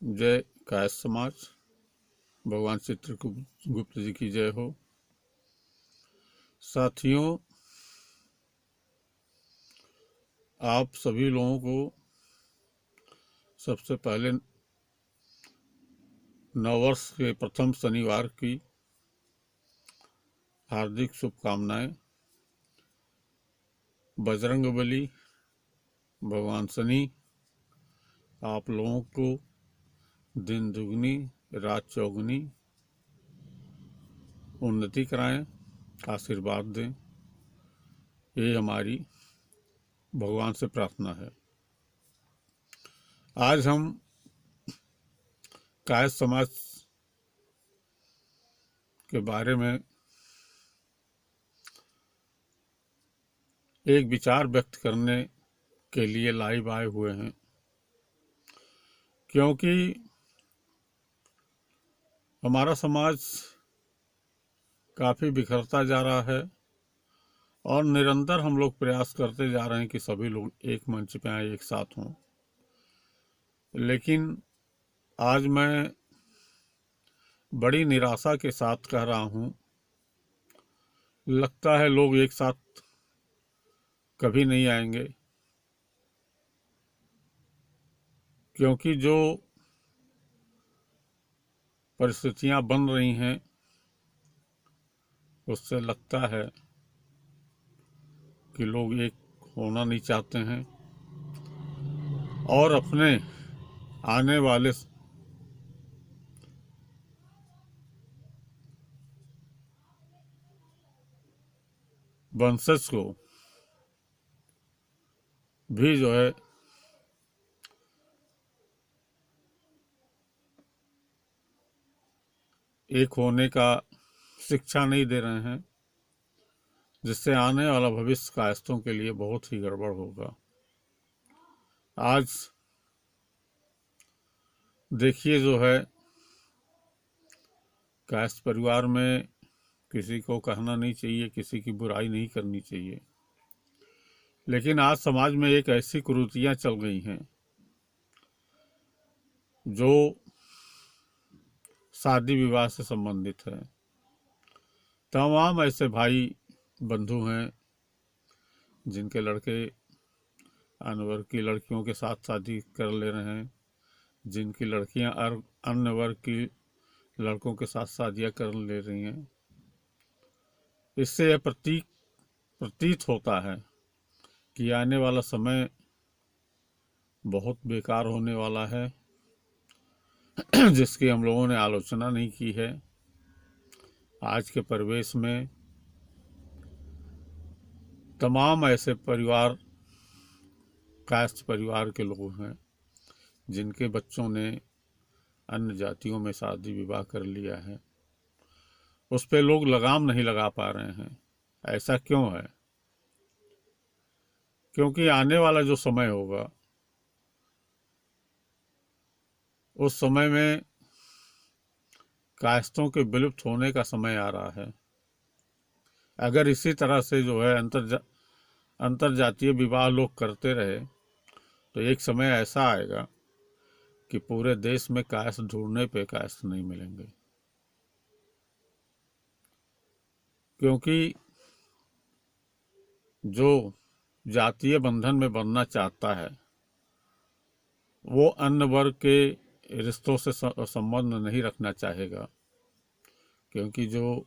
जय कायस्थ समाज। भगवान चित्रगुप्त जी की जय हो। साथियों, आप सभी लोगों को सबसे पहले नववर्ष के प्रथम शनिवार की हार्दिक शुभकामनाएं। बजरंगबली, भगवान शनि आप लोगों को दिन दुगनी रात चौगुनी उन्नति कराएं, आशीर्वाद दें, ये हमारी भगवान से प्रार्थना है। आज हम कायस्थ समाज के बारे में एक विचार व्यक्त करने के लिए लाइव आए हुए हैं, क्योंकि हमारा समाज काफ़ी बिखरता जा रहा है और निरंतर हम लोग प्रयास करते जा रहे हैं कि सभी लोग एक मंच पे आए, एक साथ हों। लेकिन आज मैं बड़ी निराशा के साथ कह रहा हूँ, लगता है लोग एक साथ कभी नहीं आएंगे, क्योंकि जो परिस्थितियाँ बन रही हैं उससे लगता है कि लोग एक होना नहीं चाहते हैं और अपने आने वाले वंशज को भी जो है एक होने का शिक्षा नहीं दे रहे हैं, जिससे आने वाला भविष्य कायस्थों के लिए बहुत ही गड़बड़ होगा। आज देखिए जो है, कायस्थ परिवार में किसी को कहना नहीं चाहिए, किसी की बुराई नहीं करनी चाहिए, लेकिन आज समाज में एक ऐसी कुरीतियां चल गई हैं जो शादी विवाह से संबंधित है। तमाम ऐसे भाई बंधु हैं जिनके लड़के अन्य वर्ग की लड़कियों के साथ शादी कर ले रहे हैं, जिनकी लड़कियां अन्य वर्ग की लड़कों के साथ शादियां कर ले रही हैं। इससे यह प्रतीत होता है कि आने वाला समय बहुत बेकार होने वाला है, जिसकी हम लोगों ने आलोचना नहीं की है। आज के परिवेश में तमाम ऐसे परिवार, कायस्थ परिवार के लोग हैं जिनके बच्चों ने अन्य जातियों में शादी विवाह कर लिया है। उस पे लोग लगाम नहीं लगा पा रहे हैं। ऐसा क्यों है? क्योंकि आने वाला जो समय होगा उस समय में कायस्थों के विलुप्त होने का समय आ रहा है। अगर इसी तरह से जो है अंतर जातीय विवाह लोग करते रहे तो एक समय ऐसा आएगा कि पूरे देश में कायस्थ ढूंढने पे कायस्थ नहीं मिलेंगे, क्योंकि जो जातीय बंधन में बनना चाहता है वो अन्य वर्ग के रिश्तों से संबंध नहीं रखना चाहेगा, क्योंकि जो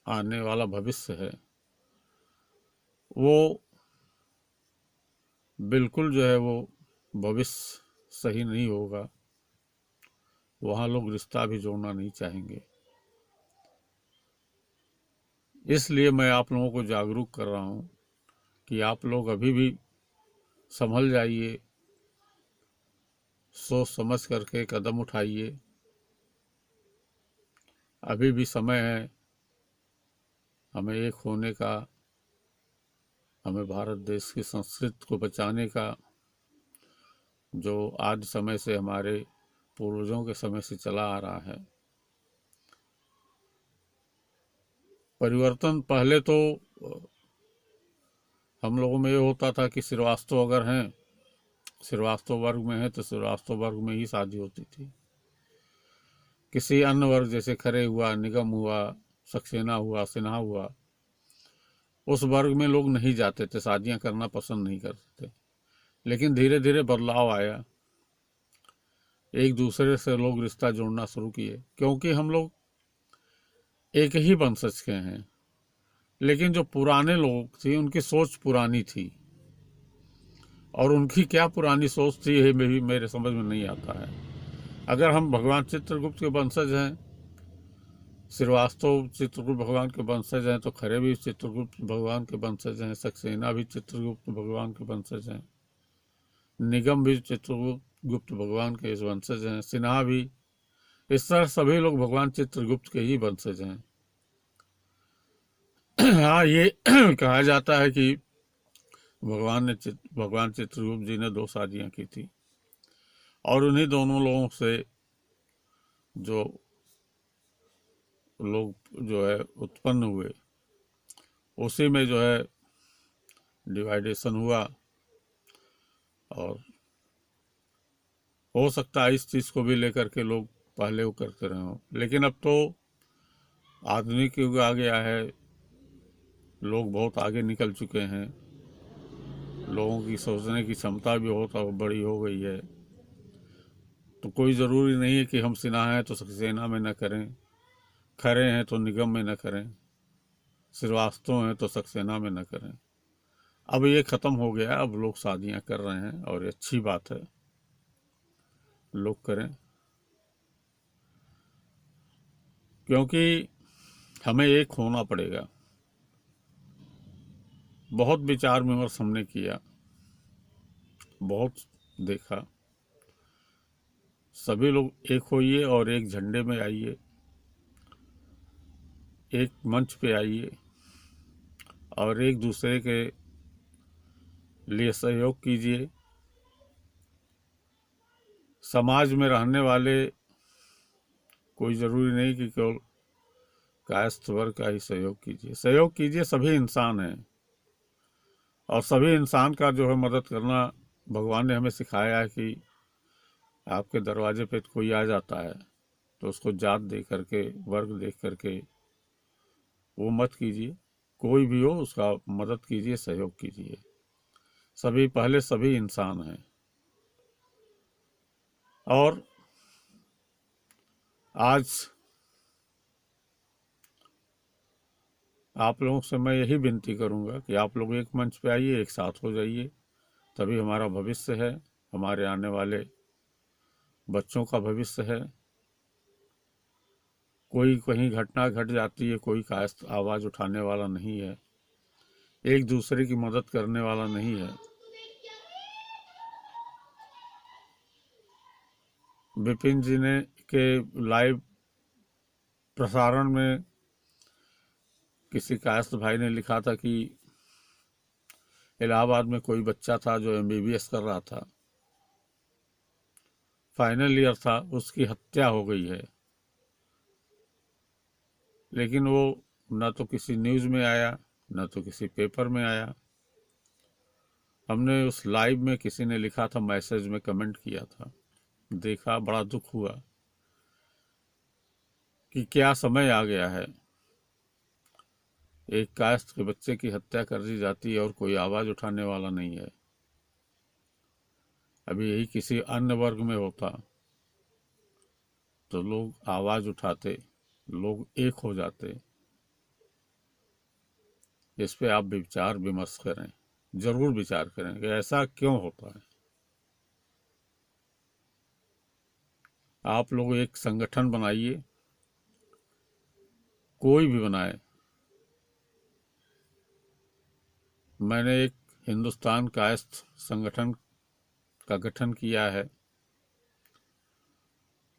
आने वाला भविष्य है वो बिल्कुल जो है वो भविष्य सही नहीं होगा। वहाँ लोग रिश्ता भी जोड़ना नहीं चाहेंगे। इसलिए मैं आप लोगों को जागरूक कर रहा हूँ कि आप लोग अभी भी संभल जाइए, सोच समझ करके कदम उठाइए। अभी भी समय है हमें एक होने का, हमें भारत देश की संस्कृति को बचाने का, जो आज समय से हमारे पूर्वजों के समय से चला आ रहा है। परिवर्तन पहले तो हम लोगों में ये होता था कि श्रीवास्तव अगर हैं श्रीवास्तव वर्ग में है तो श्रीवास्तव वर्ग में ही शादी होती थी। किसी अन्य वर्ग जैसे खरे हुआ, निगम हुआ, सक्सेना हुआ, सिन्हा हुआ, उस वर्ग में लोग नहीं जाते थे, शादियां करना पसंद नहीं करते थे। लेकिन धीरे धीरे बदलाव आया, एक दूसरे से लोग रिश्ता जोड़ना शुरू किए, क्योंकि हम लोग एक ही वंशज के हैं। लेकिन जो पुराने लोग थे उनकी सोच पुरानी थी, और उनकी क्या पुरानी सोच थी ये भी मेरे समझ में नहीं आता है। अगर हम भगवान चित्रगुप्त के वंशज हैं, श्रीवास्तव चित्रगुप्त भगवान के वंशज हैं, तो खरे भी चित्रगुप्त भगवान के वंशज हैं, सक्सेना भी चित्रगुप्त भगवान के वंशज हैं, निगम भी चित्रगुप्त भगवान के वंशज हैं, सिन्हा भी। इस तरह सभी लोग भगवान चित्रगुप्त के ही वंशज हैं। हाँ, ये कहा जाता है कि भगवान चित्रगुप्त जी ने 2 शादियां की थी, और उन्हीं दोनों लोगों से जो लोग जो है उत्पन्न हुए, उसी में जो है डिवाइडेशन हुआ। और हो सकता है इस चीज़ को भी लेकर के लोग पहले वो करते रहे हों, लेकिन अब तो आधुनिक युग आ गया है, लोग बहुत आगे निकल चुके हैं, लोगों की सोचने की क्षमता भी बहुत बड़ी हो गई है। तो कोई ज़रूरी नहीं है कि हम सिन्हा हैं तो सक्सेना में न करें, खरे हैं तो निगम में न करें, श्रीवास्तव हैं तो सक्सेना में न करें। अब ये ख़त्म हो गया, अब लोग शादियां कर रहे हैं, और ये अच्छी बात है, लोग करें, क्योंकि हमें एक होना पड़ेगा। बहुत विचार विमर्श हमने किया, बहुत देखा, सभी लोग एक होइए और एक झंडे में आइए, एक मंच पे आइए, और एक दूसरे के लिए सहयोग कीजिए। समाज में रहने वाले कोई ज़रूरी नहीं कि केवल कायस्थ वर्ग का ही सहयोग कीजिए, सहयोग कीजिए, सभी इंसान हैं, और सभी इंसान का जो है मदद करना भगवान ने हमें सिखाया है कि आपके दरवाजे पे कोई आ जाता है तो उसको जात दे करके, वर्ग देख करके वो मत कीजिए, कोई भी हो उसका मदद कीजिए, सहयोग कीजिए। सभी पहले सभी इंसान हैं। और आज आप लोगों से मैं यही विनती करूंगा कि आप लोग एक मंच पे आइए, एक साथ हो जाइए, तभी हमारा भविष्य है, हमारे आने वाले बच्चों का भविष्य है। कोई कहीं घटना घट जाती है, कोई कायस्थ आवाज़ उठाने वाला नहीं है, एक दूसरे की मदद करने वाला नहीं है। विपिन जी ने के लाइव प्रसारण में किसी कायस्थ भाई ने लिखा था कि इलाहाबाद में कोई बच्चा था जो MBBS कर रहा था, फाइनल ईयर था, उसकी हत्या हो गई है, लेकिन वो न तो किसी न्यूज़ में आया, न तो किसी पेपर में आया। हमने उस लाइव में किसी ने लिखा था, मैसेज में कमेंट किया था, देखा, बड़ा दुख हुआ कि क्या समय आ गया है, एक कायस्थ के बच्चे की हत्या कर दी जाती है और कोई आवाज़ उठाने वाला नहीं है। अभी यही किसी अन्य वर्ग में होता तो लोग आवाज़ उठाते, लोग एक हो जाते। इस पे आप विचार विमर्श करें, जरूर विचार करें कि ऐसा क्यों होता है। आप लोग एक संगठन बनाइए, कोई भी बनाए। मैंने एक हिंदुस्तान कायस्थ संगठन का गठन किया है,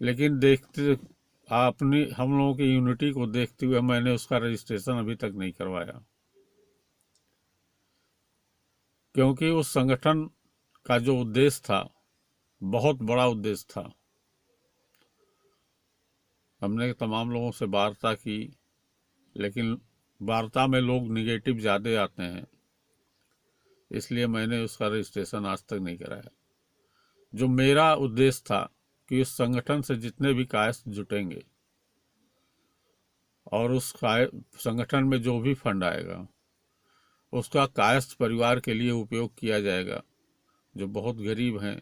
लेकिन देखते अपनी हम लोगों की यूनिटी को देखते हुए मैंने उसका रजिस्ट्रेशन अभी तक नहीं करवाया, क्योंकि उस संगठन का जो उद्देश्य था, बहुत बड़ा उद्देश्य था। हमने तमाम लोगों से वार्ता की, लेकिन वार्ता में लोग निगेटिव ज़्यादा आते हैं, इसलिए मैंने उसका रजिस्ट्रेशन आज तक नहीं कराया। जो मेरा उद्देश्य था कि उस संगठन से जितने भी कायस्थ जुटेंगे और उस संगठन में जो भी फंड आएगा उसका कायस्थ परिवार के लिए उपयोग किया जाएगा, जो बहुत गरीब हैं,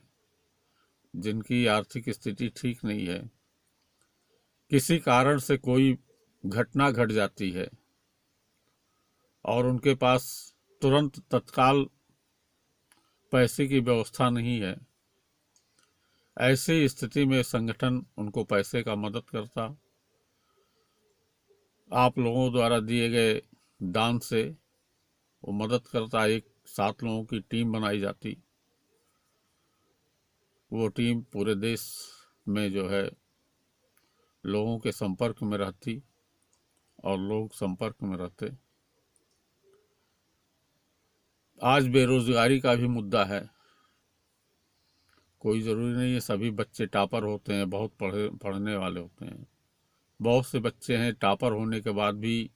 जिनकी आर्थिक स्थिति ठीक नहीं है, किसी कारण से कोई घटना घट जाती है और उनके पास तुरंत तत्काल पैसे की व्यवस्था नहीं है। ऐसी स्थिति में संगठन उनको पैसे का मदद करता, आप लोगों द्वारा दिए गए दान से वो मदद करता। एक 7 लोगों की टीम बनाई जाती, वो टीम पूरे देश में जो है लोगों के संपर्क में रहती और लोग संपर्क में रहते। आज बेरोजगारी का भी मुद्दा है। कोई ज़रूरी नहीं है सभी बच्चे टॉपर होते हैं, बहुत पढ़ने वाले होते हैं। बहुत से बच्चे हैं टॉपर होने के बाद भी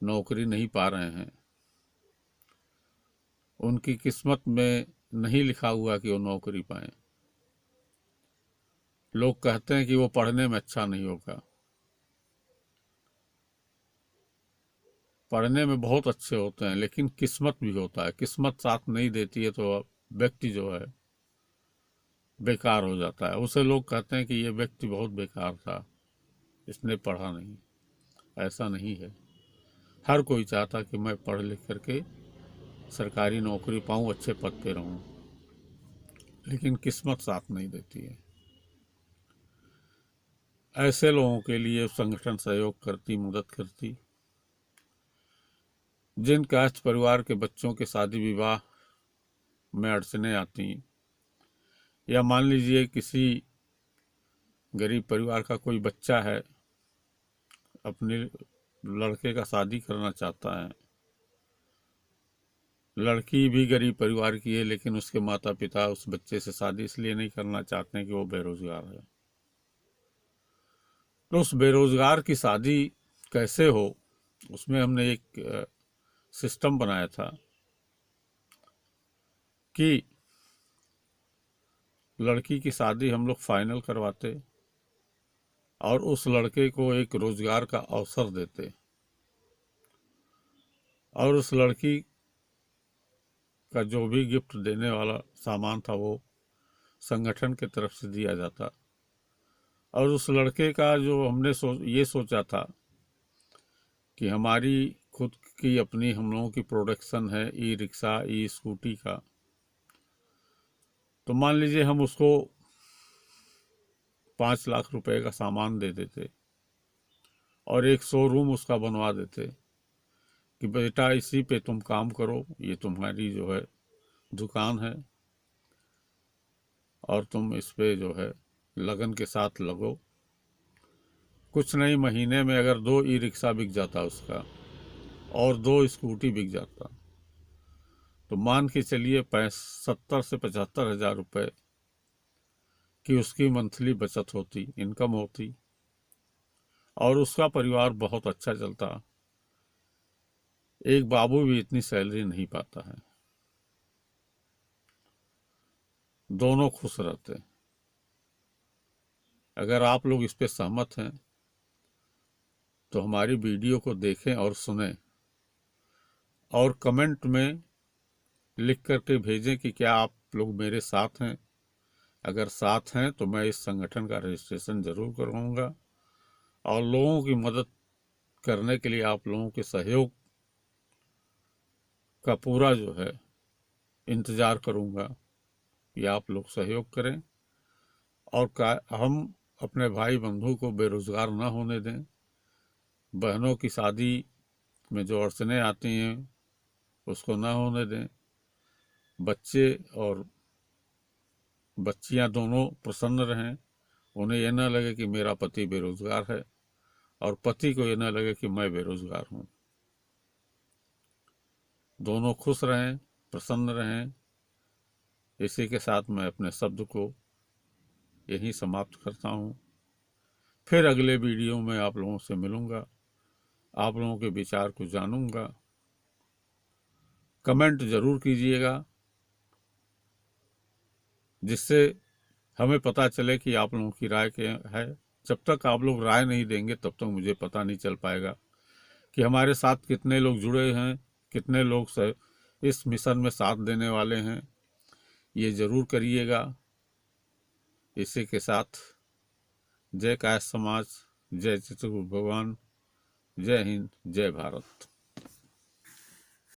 नौकरी नहीं पा रहे हैं, उनकी किस्मत में नहीं लिखा हुआ कि वो नौकरी पाएं। लोग कहते हैं कि वो पढ़ने में अच्छा नहीं होगा, पढ़ने में बहुत अच्छे होते हैं, लेकिन किस्मत भी होता है। किस्मत साथ नहीं देती है तो व्यक्ति जो है बेकार हो जाता है। उसे लोग कहते हैं कि ये व्यक्ति बहुत बेकार था, इसने पढ़ा नहीं। ऐसा नहीं है, हर कोई चाहता कि मैं पढ़ लिख करके सरकारी नौकरी पाऊं, अच्छे पद पे रहूं, लेकिन किस्मत साथ नहीं देती है। ऐसे लोगों के लिए संगठन सहयोग करती, मदद करती। जिन कास्ट परिवार के बच्चों के शादी विवाह में अड़चने आती, या मान लीजिए किसी गरीब परिवार का कोई बच्चा है, अपने लड़के का शादी करना चाहता है, लड़की भी गरीब परिवार की है, लेकिन उसके माता पिता उस बच्चे से शादी इसलिए नहीं करना चाहते हैं कि वो बेरोजगार है। तो उस बेरोजगार की शादी कैसे हो, उसमें हमने एक सिस्टम बनाया था कि लड़की की शादी हम लोग फाइनल करवाते और उस लड़के को एक रोजगार का अवसर देते, और उस लड़की का जो भी गिफ्ट देने वाला सामान था वो संगठन की तरफ से दिया जाता। और उस लड़के का जो हमने ये सोचा था कि हमारी खुद की अपनी हम लोगों की प्रोडक्शन है, ई रिक्शा, ई स्कूटी का, तो मान लीजिए हम उसको 5 लाख रुपए का सामान दे देते और एक शोरूम उसका बनवा देते कि बेटा इसी पे तुम काम करो, ये तुम्हारी जो है दुकान है और तुम इस पे जो है लगन के साथ लगो। कुछ नहीं, महीने में अगर 2 ई रिक्शा बिक जाता उसका और 2 स्कूटी बिक जाता, तो मान के चलिए 70 से 75 हज़ार रुपये की उसकी मंथली बचत होती, इनकम होती, और उसका परिवार बहुत अच्छा चलता। एक बाबू भी इतनी सैलरी नहीं पाता है, दोनों खुश रहते। अगर आप लोग इस पे सहमत हैं तो हमारी वीडियो को देखें और सुनें और कमेंट में लिख करके भेजें कि क्या आप लोग मेरे साथ हैं। अगर साथ हैं तो मैं इस संगठन का रजिस्ट्रेशन जरूर करवाऊंगा और लोगों की मदद करने के लिए आप लोगों के सहयोग का पूरा जो है इंतज़ार करूंगा कि आप लोग सहयोग करें और हम अपने भाई बंधु को बेरोजगार ना होने दें। बहनों की शादी में जो अड़चने आती हैं उसको ना होने दें। बच्चे और बच्चियां दोनों प्रसन्न रहें, उन्हें यह ना लगे कि मेरा पति बेरोजगार है और पति को यह ना लगे कि मैं बेरोजगार हूँ। दोनों खुश रहें, प्रसन्न रहें। इसी के साथ मैं अपने शब्द को यहीं समाप्त करता हूँ। फिर अगले वीडियो में आप लोगों से मिलूँगा, आप लोगों के विचार को जानूँगा। कमेंट ज़रूर कीजिएगा जिससे हमें पता चले कि आप लोगों की राय क्या है। जब तक आप लोग राय नहीं देंगे तब तक मुझे पता नहीं चल पाएगा कि हमारे साथ कितने लोग जुड़े हैं, कितने लोग इस मिशन में साथ देने वाले हैं। ये ज़रूर करिएगा। इसी के साथ जय कायस्थ समाज, जय चित्रगुप्त भगवान, जय हिंद, जय भारत।